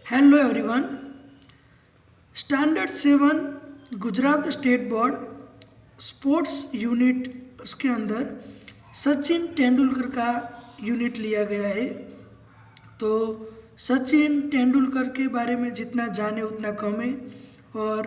Hello everyone. Standard 7 Gujarat state board sports unit उसके अंदर सचिन तेंदुलकर का यूनिट लिया गया है। तो सचिन तेंदुलकर के बारे में जितना जाने उतना कम है और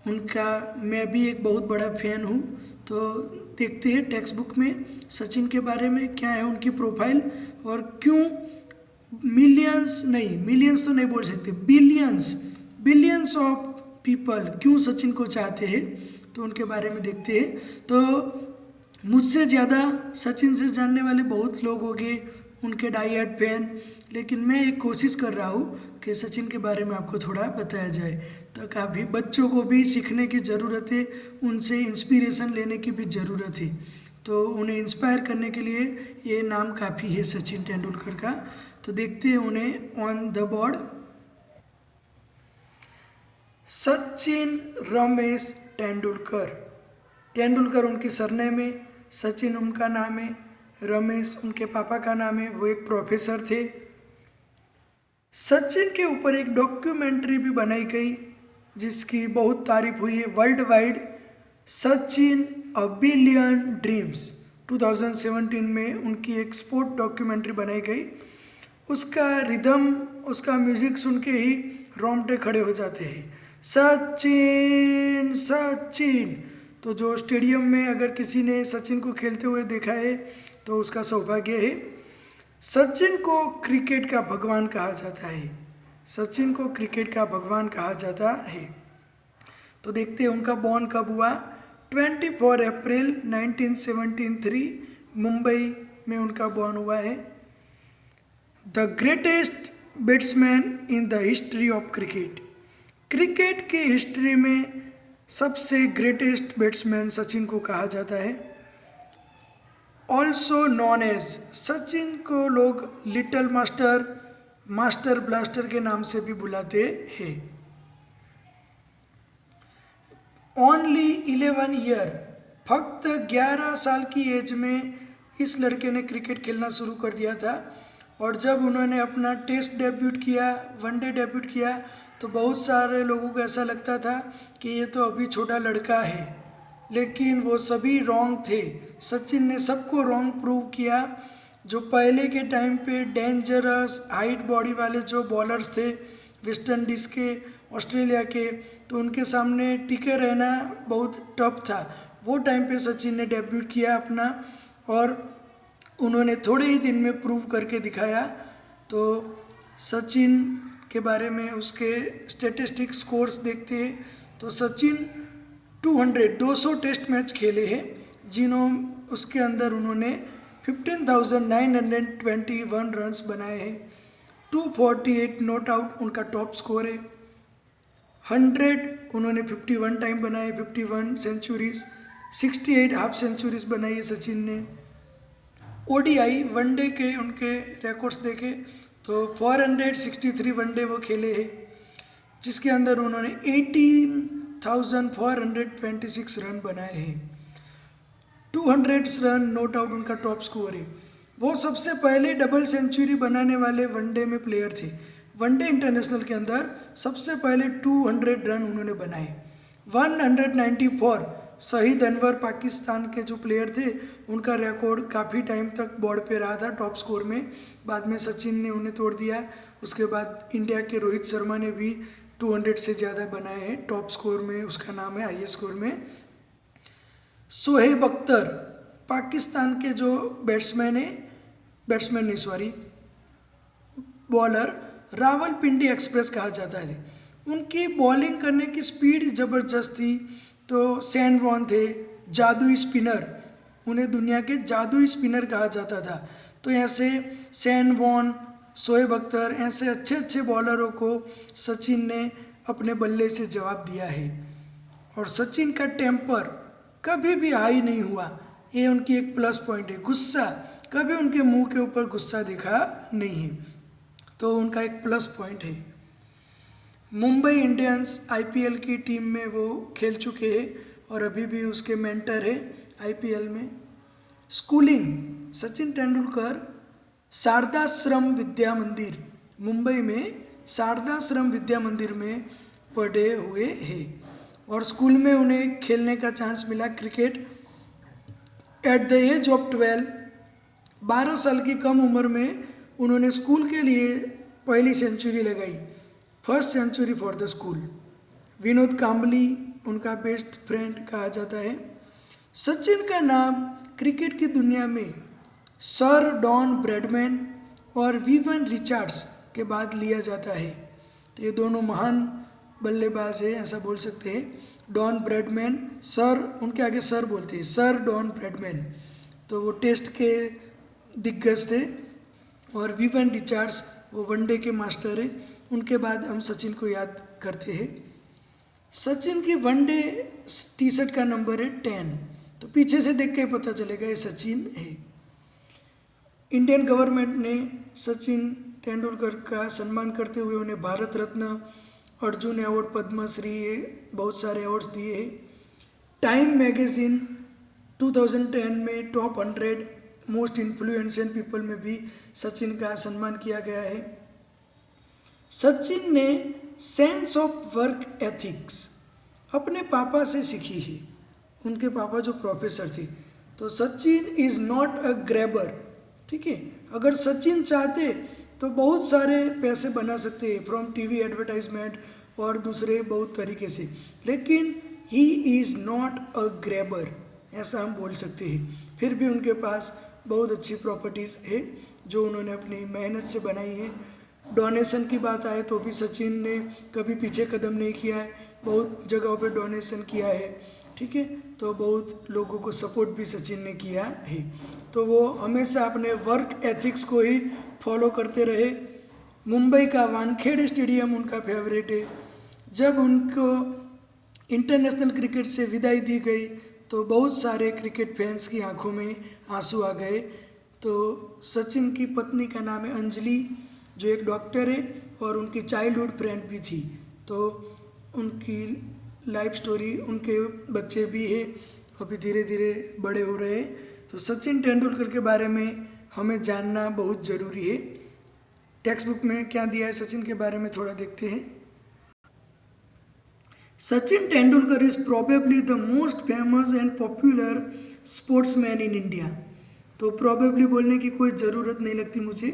उनका मैं भी एक बहुत बड़ा फैन हूँ। तो देखते हैं टेक्स्ट बुक में सचिन के बारे में क्या है उनकी प्रोफाइल और क्यों मिलियंस तो नहीं बोल सकते, बिलियंस ऑफ पीपल क्यों सचिन को चाहते हैं, तो उनके बारे में देखते हैं। तो मुझसे ज़्यादा सचिन से जानने वाले बहुत लोग होंगे, उनके डाई हार्ड फैन, लेकिन मैं एक कोशिश कर रहा हूँ कि सचिन के बारे में आपको थोड़ा बताया जाए। तो काफ़ी बच्चों को भी सीखने की ज़रूरत है, उनसे इंस्पिरेशन लेने की भी ज़रूरत है। तो उन्हें इंस्पायर करने के लिए ये नाम काफ़ी है सचिन तेंदुलकर का। तो देखते हैं उन्हें on the board. Sachin Ramesh Tendulkar. Tendulkar उनकी सरनेम है, सचिन उनका नाम है, रमेश उनके पापा का नाम है, वो एक प्रोफेसर थे। सचिन के ऊपर एक डॉक्यूमेंट्री भी बनाई गई जिसकी बहुत तारीफ हुई है world wide, Sachin a billion dreams. 2017 में उनकी एक स्पोर्ट डॉक्यूमेंट्री बनाई गई। उसका रिदम, उसका म्यूजिक सुन के ही रोंगटे खड़े हो जाते हैं। सचिन सचिन। तो जो स्टेडियम में अगर किसी ने सचिन को खेलते हुए देखा है तो उसका सौभाग्य है। सचिन को क्रिकेट का भगवान कहा जाता है, सचिन को क्रिकेट का भगवान कहा जाता है। तो देखते हैं उनका बॉर्न कब हुआ। 24 अप्रैल 1973 मुंबई में उनका बॉर्न हुआ है। The greatest batsman in the history of cricket. Cricket की हिस्ट्री में सबसे ग्रेटेस्ट बैट्समैन सचिन को कहा जाता है। ऑल्सो नॉन एज, सचिन को लोग लिटिल मास्टर, मास्टर ब्लास्टर के नाम से भी बुलाते हैं। ओनली 11 ईयर, फक्त 11 साल की एज में इस लड़के ने क्रिकेट खेलना शुरू कर दिया था। और जब उन्होंने अपना टेस्ट डेब्यूट किया, वनडे डेब्यूट किया, तो बहुत सारे लोगों को ऐसा लगता था कि ये तो अभी छोटा लड़का है, लेकिन वो सभी रॉन्ग थे। सचिन ने सबको रॉन्ग प्रूव किया। जो पहले के टाइम पे डेंजरस हाइट बॉडी वाले जो बॉलर्स थे वेस्ट इंडीज़ के, ऑस्ट्रेलिया के, तो उनके सामने टिके रहना बहुत टफ था। वो टाइम पे सचिन ने डेब्यूट किया अपना और उन्होंने थोड़े ही दिन में प्रूव करके दिखाया। तो सचिन के बारे में उसके स्टैटिस्टिक्स स्कोर्स देखते हैं तो सचिन 200 टेस्ट मैच खेले हैं, जिन्हों उसके अंदर उन्होंने 15,921 रन्स बनाए हैं। 248 नॉट आउट उनका टॉप स्कोर है। 100 उन्होंने 51 टाइम बनाए, 51 सेंचुरीज, 68 हाफ सेंचुरीज बनाई है सचिन ने। ओडीआई वनडे के उनके रिकॉर्ड्स देखे तो 463 वनडे वो खेले हैं, जिसके अंदर उन्होंने 18,426 रन बनाए हैं। 200 रन नॉट आउट उनका टॉप स्कोर है। वो सबसे पहले डबल सेंचुरी बनाने वाले वनडे में प्लेयर थे। वनडे इंटरनेशनल के अंदर सबसे पहले 200 रन उन्होंने बनाए। 194 शहीद अनवर पाकिस्तान के जो प्लेयर थे उनका रिकॉर्ड काफ़ी टाइम तक बोर्ड पे रहा था टॉप स्कोर में। बाद में सचिन ने उन्हें तोड़ दिया। उसके बाद इंडिया के रोहित शर्मा ने भी 200 से ज़्यादा बनाए हैं टॉप स्कोर में, उसका नाम है हाईएस्ट स्कोर में। शोएब अख्तर पाकिस्तान के जो बॉलर रावलपिंडी एक्सप्रेस कहा जाता है। उनकी बॉलिंग करने की स्पीड ज़बरदस्त थी। तो सैन वॉन थे जादुई स्पिनर, उन्हें दुनिया के जादुई स्पिनर कहा जाता था। तो ऐसे सैन वॉन, शोएब अख्तर, ऐसे अच्छे अच्छे बॉलरों को सचिन ने अपने बल्ले से जवाब दिया है। और सचिन का टेम्पर कभी भी हाई नहीं हुआ, ये उनकी एक प्लस पॉइंट है। गुस्सा, कभी उनके मुंह के ऊपर गुस्सा दिखा नहीं है, तो उनका एक प्लस पॉइंट है। मुंबई इंडियंस आईपीएल की टीम में वो खेल चुके हैं और अभी भी उसके मेंटर है आईपीएल में। स्कूलिंग, सचिन तेंदुलकर शारदाश्रम विद्या मंदिर मुंबई में शारदाश्रम विद्या मंदिर में पढ़े हुए हैं और स्कूल में उन्हें खेलने का चांस मिला cricket. At the age of 12 साल की कम उम्र में उन्होंने स्कूल के लिए पहली सेंचुरी लगाई, first century for the school. Vinod Kambli उनका बेस्ट फ्रेंड कहा जाता है। सचिन का नाम क्रिकेट की दुनिया में सर डॉन ब्रैडमैन और विवियन रिचर्ड्स के बाद लिया जाता है। तो ये दोनों महान बल्लेबाज हैं, ऐसा बोल सकते हैं। डॉन ब्रैडमैन, सर, उनके आगे सर बोलते हैं, सर डॉन ब्रैडमैन, तो वो टेस्ट के दिग्गज थे। और विवियन रिचर्ड्स वो वनडे के मास्टर हैं। उनके बाद हम सचिन को याद करते हैं। सचिन की वनडे टी शर्ट का नंबर है 10, तो पीछे से देख के पता चलेगा ये सचिन है। इंडियन गवर्नमेंट ने सचिन तेंदुलकर का सम्मान करते हुए उन्हें भारत रत्न, अर्जुन अवार्ड, पद्मश्री, बहुत सारे अवार्ड्स दिए हैं। टाइम मैगजीन 2010 में टॉप 100 मोस्ट इन्फ्लुएंशियल पीपल में भी सचिन का सम्मान किया गया है। सचिन ने सेंस ऑफ वर्क एथिक्स अपने पापा से सीखी है। उनके पापा जो प्रोफेसर थे। तो Sachin is not a grabber, ठीक है। अगर सचिन चाहते तो बहुत सारे पैसे बना सकते हैं फ्रॉम टीवी एडवर्टाइजमेंट और दूसरे बहुत तरीके से, लेकिन ही इज़ नॉट अ ग्रैबर, ऐसा हम बोल सकते हैं। फिर भी उनके पास बहुत अच्छी प्रॉपर्टीज़ है जो उन्होंने अपनी मेहनत से बनाई है। डोनेशन की बात आए तो भी सचिन ने कभी पीछे कदम नहीं किया है, बहुत जगहों पे डोनेशन किया है, ठीक है। तो बहुत लोगों को सपोर्ट भी सचिन ने किया है। तो वो हमेशा अपने वर्क एथिक्स को ही फॉलो करते रहे। मुंबई का वानखेड़े स्टेडियम उनका फेवरेट है। जब उनको इंटरनेशनल क्रिकेट से विदाई दी गई तो बहुत सारे क्रिकेट फैंस की आंखों में आंसू आ गए। तो सचिन की पत्नी का नाम है अंजलि, जो एक डॉक्टर है और उनकी चाइल्डहुड फ्रेंड भी थी। तो उनकी लाइफ स्टोरी, उनके बच्चे भी हैं, अभी धीरे धीरे बड़े हो रहे हैं। तो सचिन तेंदुलकर के बारे में हमें जानना बहुत ज़रूरी है। टेक्स्ट बुक में क्या दिया है सचिन के बारे में थोड़ा देखते हैं। Sachin Tendulkar is probably the most famous and popular sportsman in India. तो प्रोबेबली बोलने की कोई ज़रूरत नहीं लगती मुझे,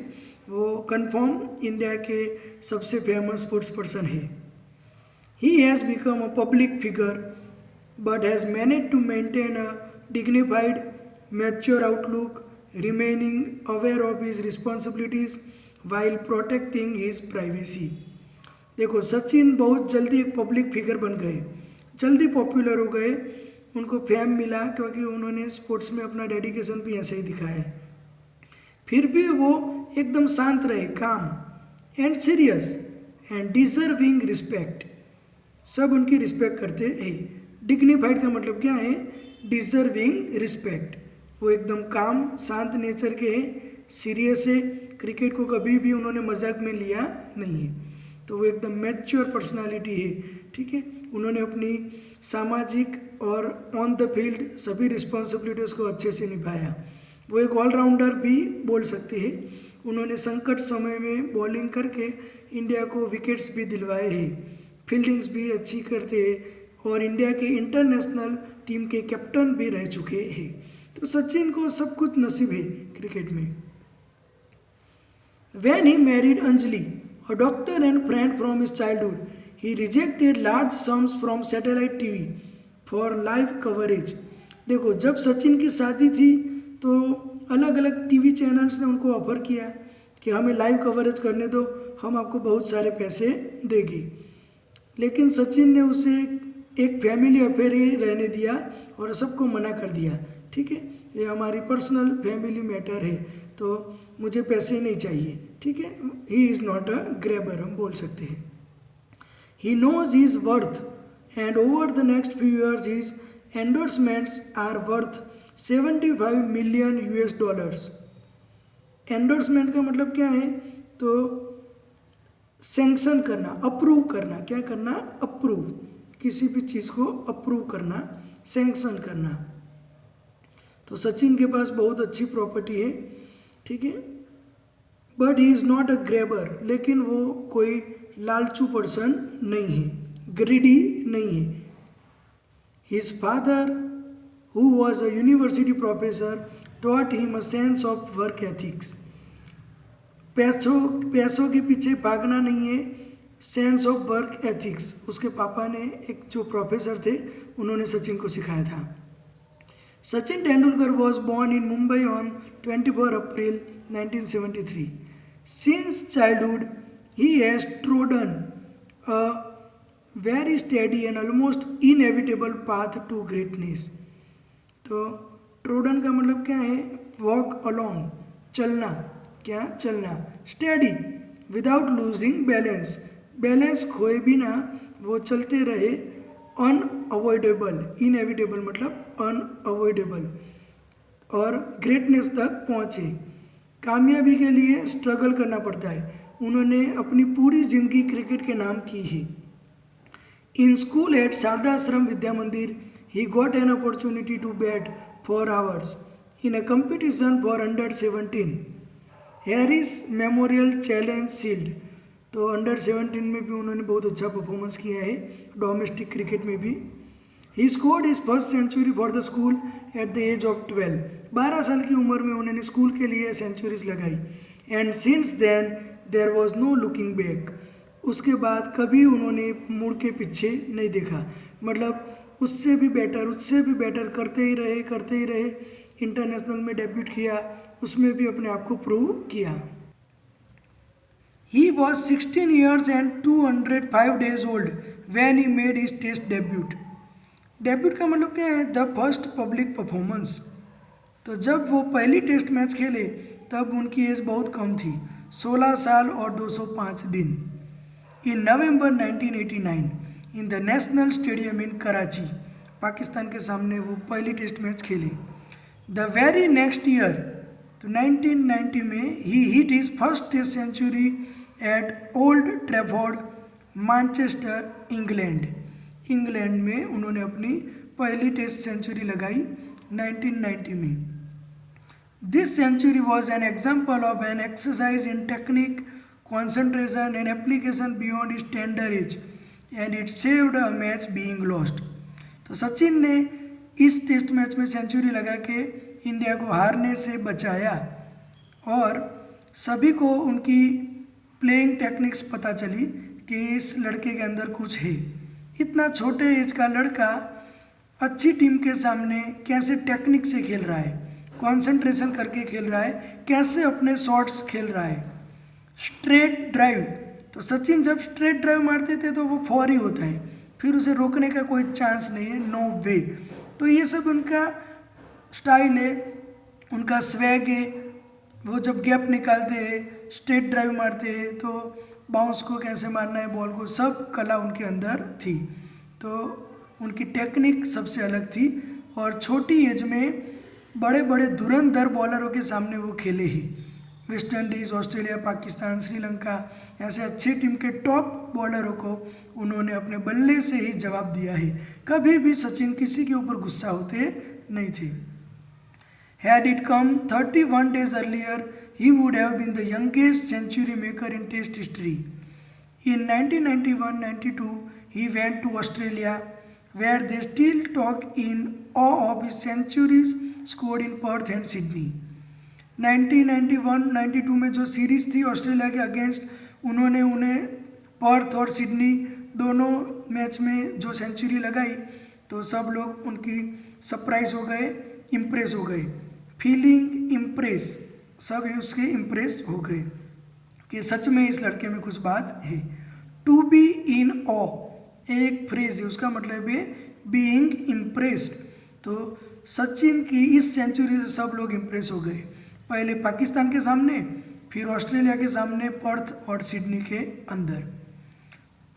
वो कंफर्म इंडिया के सबसे फेमस स्पोर्ट्स पर्सन है। He has become a public figure but has managed to maintain a dignified mature outlook, remaining aware of his responsibilities while protecting his privacy। देखो सचिन बहुत जल्दी एक पब्लिक फिगर बन गए, जल्दी पॉपुलर हो गए, उनको फेम मिला क्योंकि उन्होंने स्पोर्ट्स में अपना डेडिकेशन भी ऐसे ही दिखाया है। फिर भी वो एकदम शांत रहे, काम and serious and deserving respect. सब उनकी रिस्पेक्ट करते हैं। डिग्निफाइड का मतलब क्या है? Deserving respect. वो एकदम काम शांत नेचर के हैं, सीरियस है, क्रिकेट को कभी भी उन्होंने मजाक में लिया नहीं है। तो वो एकदम मैच्योर पर्सनालिटी है, ठीक है। उन्होंने अपनी सामाजिक और ऑन द फील्ड सभी रिस्पॉन्सिबिलिटीज़ को अच्छे से निभाया। वो एक ऑलराउंडर भी बोल सकते हैं। उन्होंने संकट समय में बॉलिंग करके इंडिया को विकेट्स भी दिलवाए हैं, फील्डिंग्स भी अच्छी करते हैं और इंडिया के इंटरनेशनल टीम के कैप्टन भी रह चुके हैं। तो सचिन को सब कुछ नसीब है क्रिकेट में। When he married Anjali, a doctor and friend from his childhood, he rejected large sums from satellite TV for live coverage। देखो जब सचिन की शादी थी तो अलग अलग टीवी चैनल्स ने उनको ऑफर किया कि हमें लाइव कवरेज करने दो, हम आपको बहुत सारे पैसे देंगे, लेकिन सचिन ने उसे एक फैमिली अफेयर ही रहने दिया और सबको मना कर दिया। ठीक है, ये हमारी पर्सनल फैमिली मैटर है, तो मुझे पैसे नहीं चाहिए। ठीक है, he is not a grabber, हम बोल सकते हैं। He knows his worth and over the next few years his endorsements are worth $75 million. Endorsement का मतलब क्या है? तो सैंक्शन करना, अप्रूव करना। क्या करना? अप्रूव, किसी भी चीज़ को अप्रूव करना, सैंक्शन करना। तो सचिन के पास बहुत अच्छी प्रॉपर्टी है। ठीक है, but he is not a grabber, लेकिन वो कोई लालचू पर्सन नहीं है, ग्रीडी नहीं है। His father who was a university professor taught him a sense of work ethics. पैसों के पीछे भागना नहीं है, सेंस ऑफ वर्क एथिक्स उसके पापा ने, एक जो प्रोफेसर थे, उन्होंने सचिन को सिखाया था। Sachin Tendulkar was born in Mumbai on 24 April 1973. Since childhood, he has trodden a very steady and almost inevitable path to greatness. तो ट्रोडन का मतलब क्या है? वॉक अलोंग, चलना, क्या चलना, steady without losing balance, balance खोए बिना वो चलते रहे, अनअवॉइडेबल, इनएविटेबल मतलब अनअवॉइडेबल, और ग्रेटनेस तक पहुँचे। कामयाबी के लिए स्ट्रगल करना पड़ता है। उन्होंने अपनी पूरी जिंदगी क्रिकेट के नाम की है। इन स्कूल एट शारदा आश्रम विद्या मंदिर he got an opportunity to bat for hours in a competition for under 17 Harris memorial challenge shield. तो अंडर 17 में भी उन्होंने बहुत अच्छा परफॉर्मेंस किया है, डोमेस्टिक क्रिकेट में भी। He scored his first century for the school at the age of 12। 12 साल की उम्र में उन्होंने स्कूल के लिए सेंचुरीज लगाई। And since then there was no looking back. उसके बाद कभी उन्होंने मुड़ के पीछे नहीं देखा, मतलब उससे भी बेटर करते ही रहे। इंटरनेशनल में डेब्यूट किया, उसमें भी अपने आप को प्रूव किया। He was 16 years and 205 days old when he made his test debut। Debut का मतलब क्या है? The first public performance. तो जब वो पहली टेस्ट मैच खेले तब उनकी एज बहुत कम थी, 16 साल और 205 दिन। In November 1989 in the National Stadium in Karachi, Pakistan के सामने वो पहली टेस्ट मैच खेले। द वेरी नेक्स्ट ईयर, तो 1990 में ही hit his first test century at Old Trafford, Manchester, England में उन्होंने अपनी पहली टेस्ट सेंचुरी लगाई 1990 में। This century was an example of an exercise in technique, concentration and application beyond its tender age and it saved a match being lost। तो सचिन ने इस test match में सेंचुरी लगा के इंडिया को हारने से बचाया और सभी को उनकी प्लेइंग टेक्निक्स पता चली कि इस लड़के के अंदर कुछ है। इतना छोटे एज का लड़का अच्छी टीम के सामने कैसे टेक्निक से खेल रहा है, कंसंट्रेशन करके खेल रहा है, कैसे अपने शॉट्स खेल रहा है। स्ट्रेट ड्राइव, तो सचिन जब स्ट्रेट ड्राइव मारते थे तो वो 4 ही होता है, फिर उसे रोकने का कोई चांस नहीं है, नो वे। तो ये सब उनका स्टाइल है, उनका स्वैग है। वो जब गैप निकालते हैं, स्ट्रेट ड्राइव मारते हैं, तो बाउंस को कैसे मारना है, बॉल को, सब कला उनके अंदर थी। तो उनकी टेक्निक सबसे अलग थी और छोटी एज में बड़े बड़े धुरंधर बॉलरों के सामने वो खेले ही। West Indies, Australia, Pakistan, Sri Lanka, ऐसे अच्छी टीम के टॉप बॉलरों को उन्होंने अपने बल्ले से ही जवाब दिया है। कभी भी सचिन किसी के ऊपर गुस्सा होते नहीं थे। Had it come 31 days earlier, he would have been the youngest century maker in Test history. In 1991-92, he went to Australia, where they still talk in awe of his centuries scored in Perth and Sydney. 1991-92 में जो series थी Australia के against, उन्होंने उन्हें Perth और Sydney दोनों match में जो सेंचुरी लगाई, तो सब लोग उनकी सरप्राइज हो गए, इम्प्रेस हो गए। फीलिंग इम्प्रेस, सब उसके इम्प्रेस हो गए कि सच में इस लड़के में कुछ बात है। टू बी इन ऑ एक फ्रेज है, उसका मतलब है बीइंग इम्प्रेस्ड। तो सचिन की इस सेंचुरी से सब लोग इम्प्रेस हो गए, पहले पाकिस्तान के सामने, फिर ऑस्ट्रेलिया के सामने, पर्थ और सिडनी के अंदर।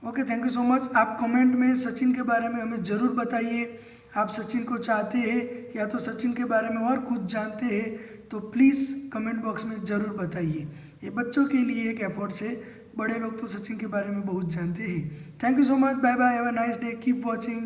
Okay, thank you so much. आप कमेंट में सचिन के बारे में हमें ज़रूर बताइए। आप सचिन को चाहते हैं या तो सचिन के बारे में और कुछ जानते हैं तो प्लीज़ कमेंट बॉक्स में ज़रूर बताइए। ये बच्चों के लिए एक एफर्ट्स है, बड़े लोग तो सचिन के बारे में बहुत जानते हैं। Thank you so much, bye bye, have a nice day, keep watching.